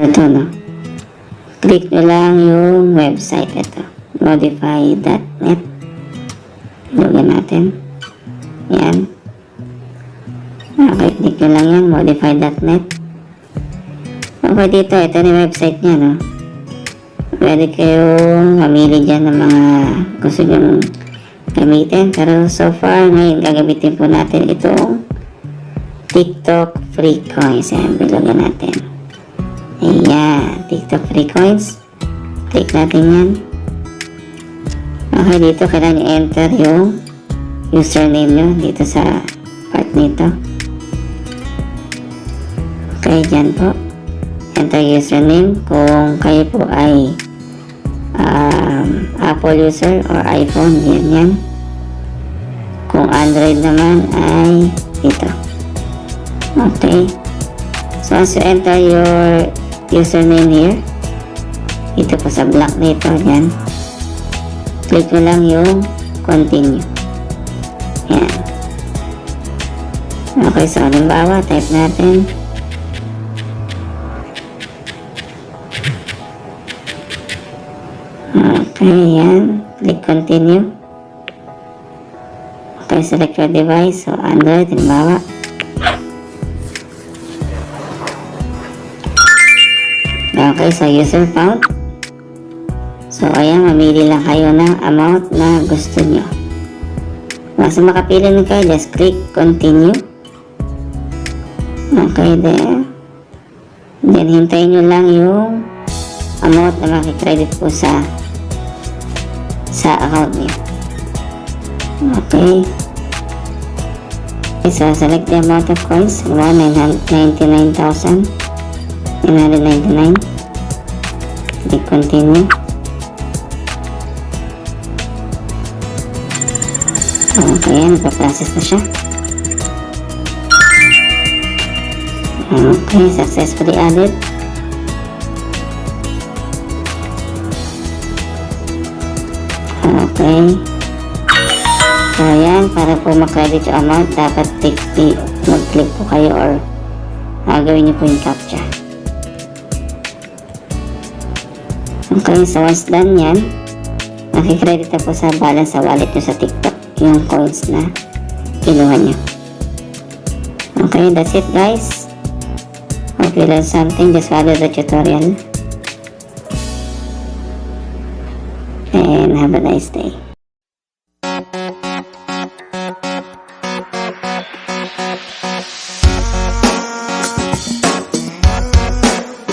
Ito, no? Click nyo lang yung website. Ito, modify.net. Ilugan natin. Yan. Okay, click nyo lang yan, modify.net. Okay, dito, ito na yung website niya, no? Pwede kayong mamili dyan ng mga gusto nyo gamitin. Pero so far, ngayon gagamitin po natin itong TikTok free coins. Yan, bilugan natin. Ayan, TikTok free coins. Click natin yan. Okay, dito kailangan i-enter yung username nyo dito sa part nito. Okay, dyan po. Enter username kung kayo po ay Apple user or iPhone, yan. Kung Android naman ay ito. Okay. So, as you enter your username here, dito po sa block nito, yan. Click mo lang yung continue. Yan. Okay, so halimbawa, type natin. Okay, yan. Click continue. Okay, select your device. So, Android, halimbawa. Okay, so user found. So, ayan, mamili lang kayo ng amount na gusto nyo. Basta makapili na kayo, just click continue. Okay, then hintayin nyo lang yung amount na makikredit po sa account nyo. Okay. So, select the amount of coins. 99,999. Click continue. Okay, nagpa-process na siya. Okay, successfully added. Okay. So, ayan, para po makredit yung amount, dapat mag-click po kayo or gawin nyo po yung captcha. Okay, so once done yan, makikredit na po sa balance sa wallet nyo sa TikTok yung coins na kinuha nyo. Okay, that's it guys. Hope you learned something. Just follow the tutorial. And have a nice day.